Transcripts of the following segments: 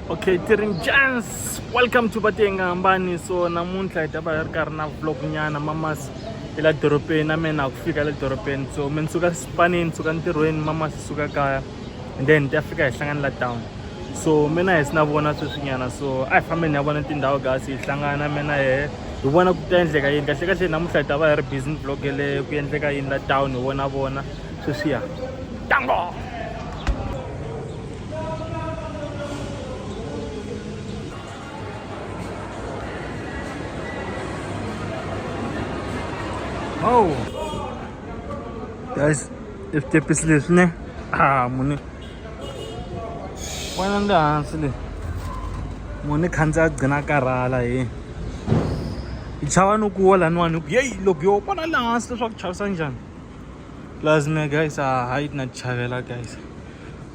Okay, Tiring Chance, welcome to Batenga Ambani. So namuntlha hi ta va ri karhi na vlog nyana mamas ila dorobeni na mina kufika le dorobeni. So mina suka Spanini suka ntirhweni mamas suka kaya and then ta fika hi hlangana la town. So mina hi sina vona sweswi nyana. So a hi fambeni ya vona tindhawu guys hi hlangana mina hi vona ku ta endleka yini kahle kahle namuntlha hi ta va hi ri busy vlog le ku endleka yini la town hi vona sweswiya tango. Oh guys, if the piece listening, money. One on the answer. Money can't gonna carala. It's how no cool and one. Yay, look, you open a last of Chausanjan. Plus, me guys are hiding at Chavela, guys.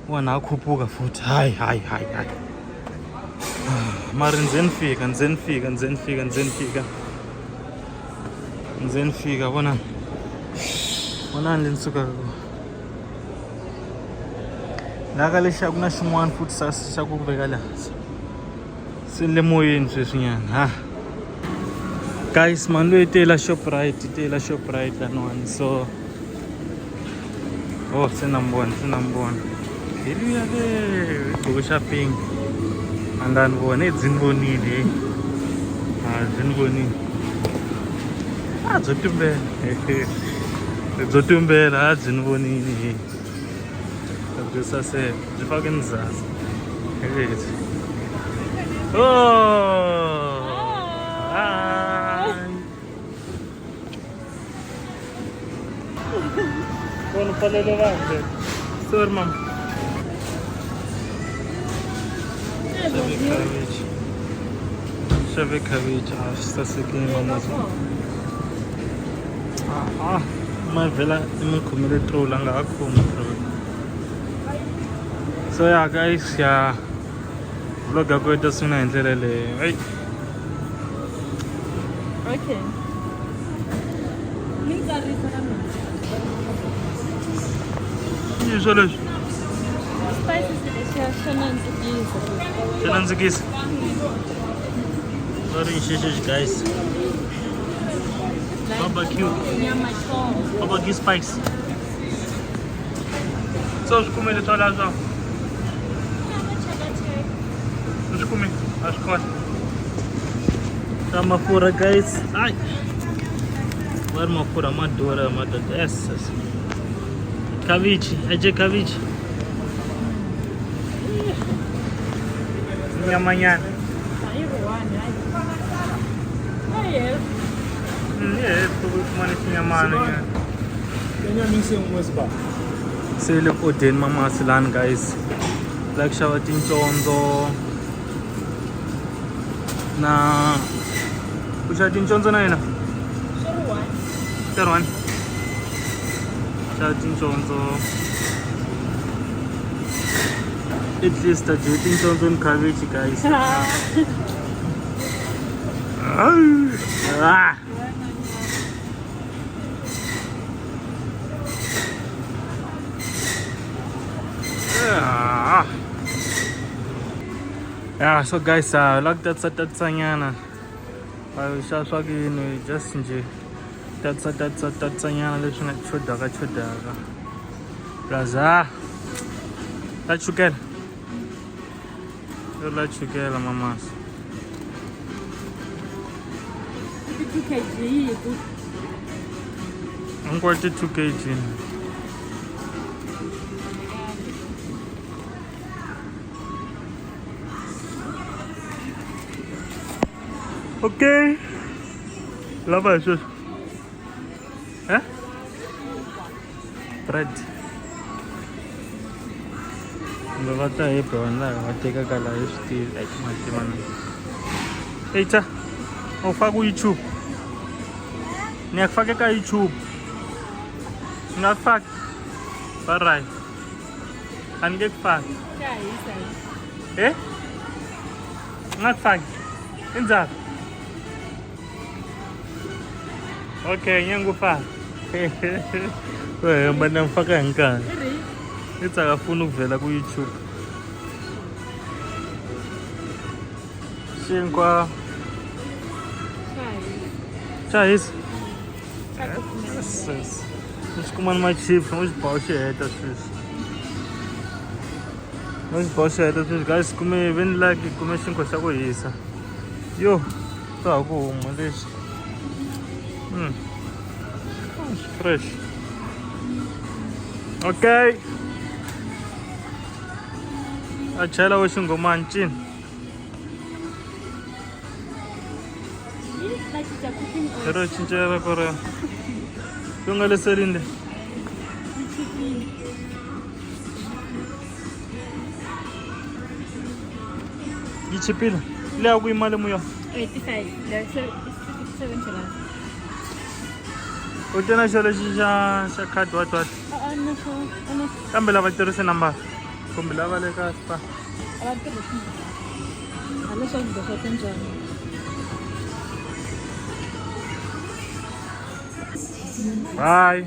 One now Kupuga foot. Hi. Marin Zenfig and Zenfig and Zenfig and Zenfiga. Zenfiga, one nsuka lakale shakuna xin'wana futhi xa ku veka laha se le moyeni sweswinyana ha guys mani loyi tela Shoprite laniwani so se na mbona hiliya le gqoke xa pink andani vona edzini vonile byo tumbela adzini vonile byo saseka byi fake ndzhazi Buon palele vange. Sorry mam. Şöyle kaviç hastası ki mamazın. Ma vela imi kumile troll anga akuma troll. So yeah guys, yeah. Vlog ako ito sina endlela le. Hey. Okay. Usually. Spices Shenanzigis. Very shishish guys. Barbecue spice. So je combien de temps l'argent? Je combien? Je crois. Sama fura guys. Ai. Var ma fura madura madad essas. Cavici, ece cavici. Amanhã. Se look odin mama silan guys. Like shawatin chonzo. Na ushatin chonzo na ina. Sharuan. Shawatin chonzo. At least the dating chonzo in cabbage guys. Yeah, so guys, like that's nyana. I shall just enjoy. That's nyana. Let's not chodaga. Plaza. Let's get. Let's get mamas. 2 kg. I'm going to 2 kg. Okay. Lava is just. Eh? Bread. Bavata e pronda, vateka kala esti like matimana. Eita. Ufaka YouTube. Ngiyakufaka ka YouTube. Ngiyakufaka. Baray. Angekufaka. Eh? Ngiyakufaka. Inzalo. Okay, ngiyangufaka. Wewe mbona mfaka ngani? It's akafuna ukuvela ku YouTube. xinkwa xa hisi yes ni swi kuma ni machips no xiboho xi heta sweswi no xiboho xi heta sweswi guys kume veni like kume xinkwa xa ku hisa yo ta ha ku huma lexi fresh okay a chela wo xingomani cini ero cincela ku ri ku nga le selini le yi chipile le ya ku yima le muyo 85. There's 67 dollars. u te na xo lexi xa khadi what No, no. kambe lava tirhisi nambara kumbe lava le ka spa bye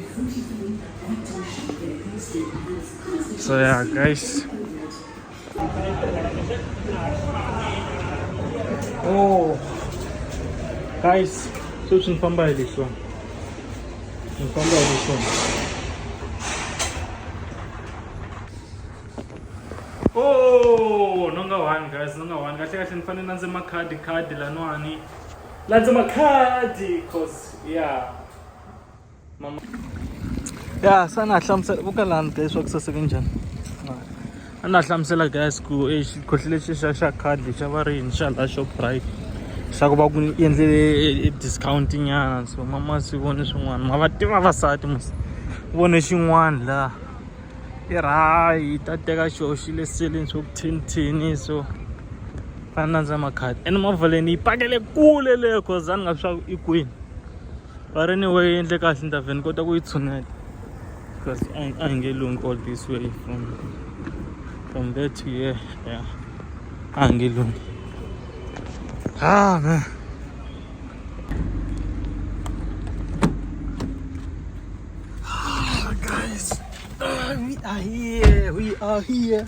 so yeah guys oh guys sweswi ni famba hi leswiwani ni famba hi leswiwani oh number one guys number one kahle kahle ni fanele na ndzi makhadi lanwani la ndzi makhadi cause yeah mama yeah sana hlamusela vuka lani guys wa ku saseka njhani a na hlamusela guys ku xikhohli lexi xa khadi xa varimi xa la Shoprite xa ku va ku endlele discount nyana so mama si vone swin'wana ma va tiva vasati mos vone xin'wana la i rahi ta teka xoho xi le seleni swo ku thinithini so fana na ndza makhadi ene movha leyi ni yi pakele kule le cause a ni nga swa i kwini but anyway endle kahle ni ta vhe ni kota ku yi tshuneta because a hi nge lungi all this way from there to here yeah a hi nge lungi man guys we are here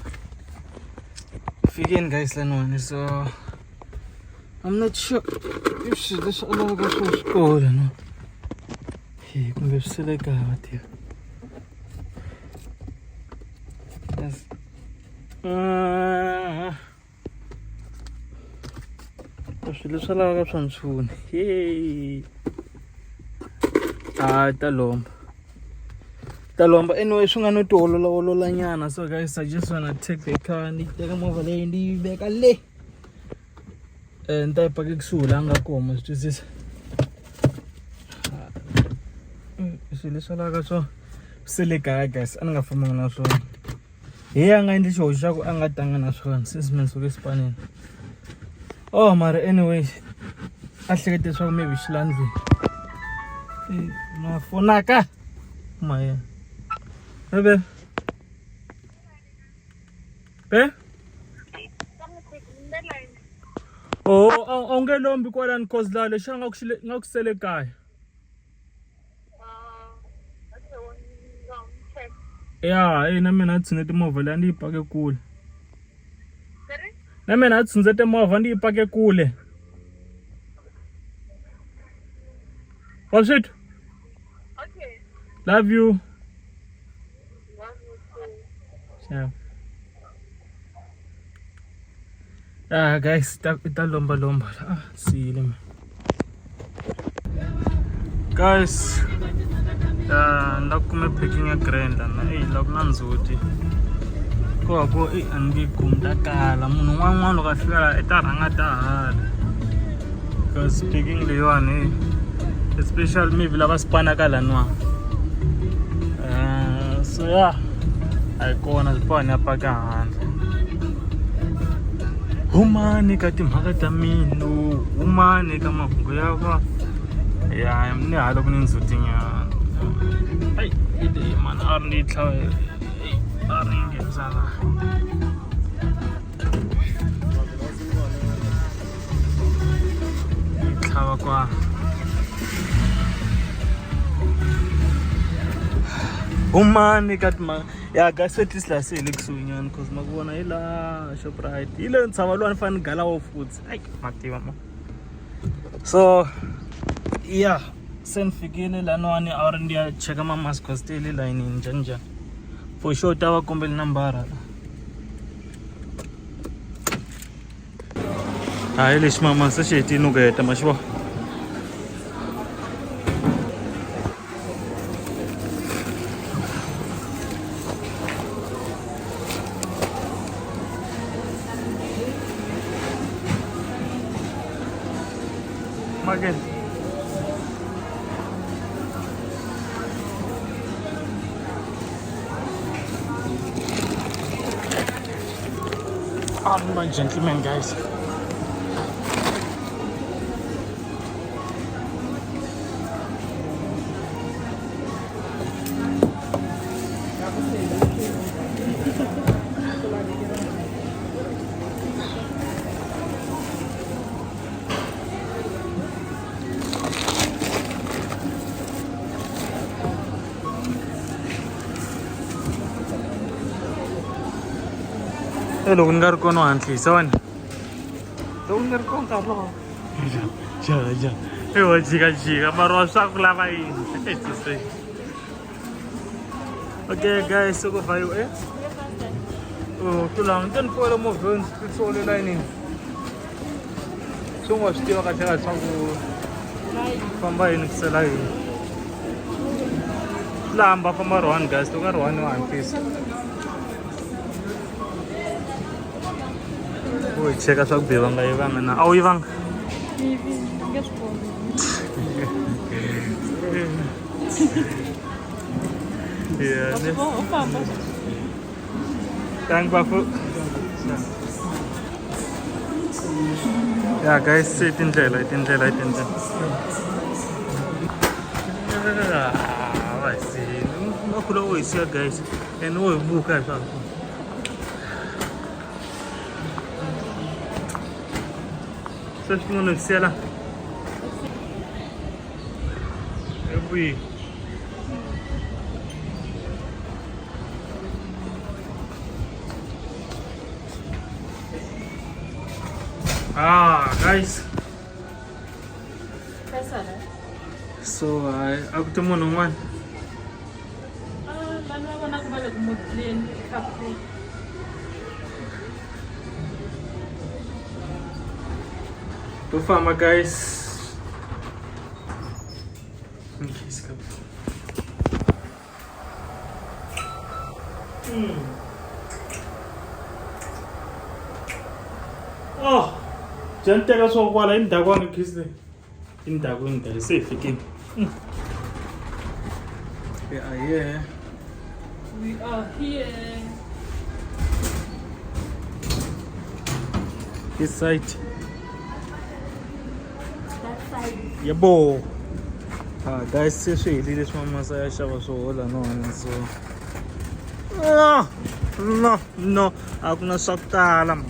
fikeni guys lanwani so I'm not sure if swilo leswi a lavaka swo swi kona no kumbe swi sele kaya tia yes swilo leswi a lavaka swa ntshuni ta lomba anyway swi nga no ti olola nyana so guys I just wanna take the car ni teka movha leyi ndi yi veka le ni ta yi paka kusuhi la nga koma swi twisisa swilo leswi lavaka swo swi le kaya guys a ni nga fambanga na swona a nga endli xihoxo xa ku a nga tanga na swona since mi nsuke esipaneni mara anyway a hlekete leswaku maybe xi la ndlwini ma fonaka maya Bebe. Be? Oh, nge lombi kwalani cause la lexi nga ku sele kaya. Yeah, na mina tshunete movha leyi ndi yi pake kule. Na mina tshunete movha ndi yi pake kule. What's it? Okay. Love you. Yeah. Guys, ita lomba siyile man. Guys, ndakume packing ya Grandla na la ku na ndzhuti. Ko angi kumda kala munhu n'wana loko a fika la ta rhanga ta hala. Because packing leyiwani especially maybe lava spana ka lanwa. So yeah. Aikona sipani apaka handle humani ka timhaka ta mino humani ka mahungu ya va ya ni hala ku ni ndzhuti nyana ai ide man a ri ni tlhawe a ri ngezala tlhawa kwa humani ka timhaka Yeah, guys, at least last year looks so young because Magwana ila Shoprite. Ila Savaluan fan Gala foods. Ay, Mativa. So, yeah, send Figini Lanoani or India Chagama Mascostili line in Janja. For sure, Tower Kumbel Nambara. Ilish Mama Sasheti Nuga Tamashwa. Again. On my gentlemen, guys. Hello, ungar ko no antli sawan. Ungar ko karlo. Ja. Ewa chica, marosa kulava in. Okay, guys, so go bayo eh. Oh, tulang dan polo mo gun solo line in. So much still ka tira sa ko. Pambay ni sa line. Lamba pa maruan guys, to karuan no antis. Uy, check out bibang kayo bang na. Oh, ibang. Yeah. Thank Bafu. Yeah, guys, sit in jail. I see. No, always here, guys. And we book as well. Such one of Sela. Every guys. So up to mo naman. Lalo na balik mo plain kape. To farmer guys. Okay, skip. Oh, jante ka so kwala indagwa ngikhisile. Indagwa ngidale sefikini. Yeah. We are here. This side. That side. Yabo. Guys, seshe this mama saya shaba so hola no so. No. Ako na sakta alam.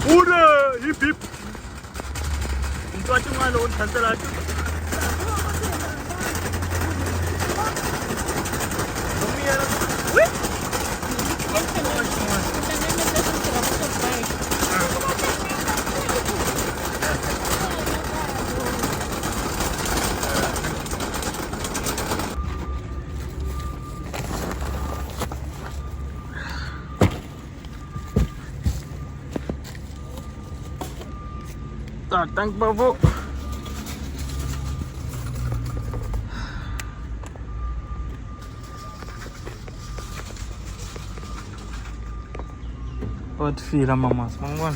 Ura, hip hip. Ito ating mga loon, tantalado. Lumiyan ako. Wait! Thank Babu. What feel mama? Mangwan.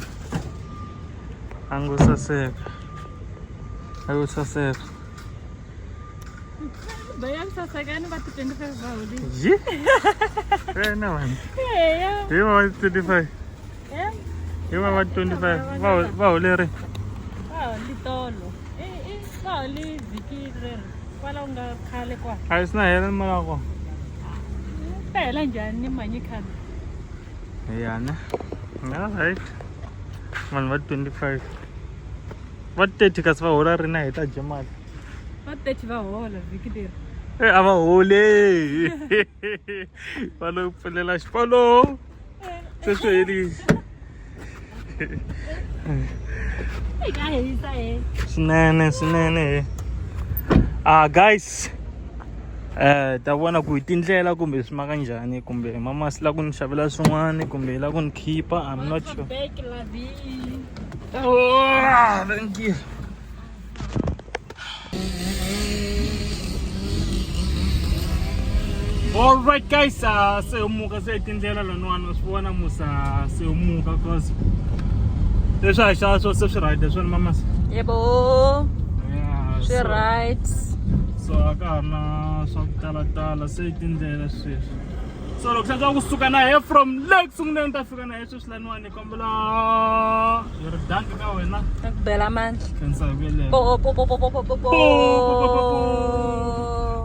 Angus sasek. Bayang sasagan ba 25 bauli? Yeah. Kaya naman. Yeah. You want 25? Yeah. You want 25? Bauli rin. Litolo. Bauli zikire. Wala unga khale kwa. Ayos na, yan naman ako. Pela dyan ni manyikan. Ayan na. Alright. Man, what 25? What 30 kas pa ora rin na ita jamal. va tete va hola vhiki leri a va hole va lo pfulela xipolo se swi herile ka hisa swinene guys ta vona ku hi tindlela kumbe swi maka njhani kumbe mama si la ku ni xavela swin'wana kumbe hi la ku ni khipa I'm not sure. Oh, thank you. All right guys, se umuka se tindlela lan'wana swi vona musa se umuka cause leswi a hi xava swo se swi right leswi ni mama yebo yeah swi right so a ka ha ri na swa ku talatala se tindlela sweswi so loko hlantswa kusuka na he from lake sunguleni ta fika na he sweswi laniwani ni kombela hi ri danki ka wena ta ku bela mandla khensa hi vuyelele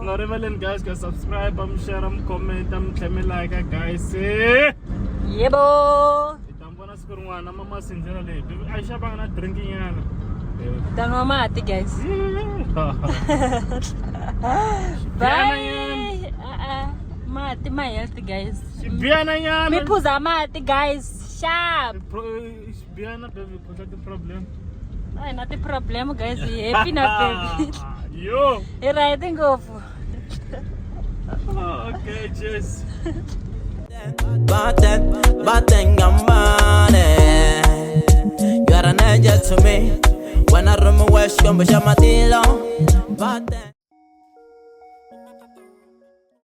nga rivaleni guys ka subscribe mi share mi comment mi tlhe mi like guys yebo hi ta mi vona siku rin'wana mama sindlela leyi a yi xavanga na drinking nyana danwa mati guys bye mati ma health guys xibiyana nyana mi phuza mati guys sharp xibiyana baby kota ti problem ai na ti problem guys hi happy na baby yo hi right ngopfu okay cheers Baten gambane. You are an angel to me. When I run my west, you're my shamatilo. Baten.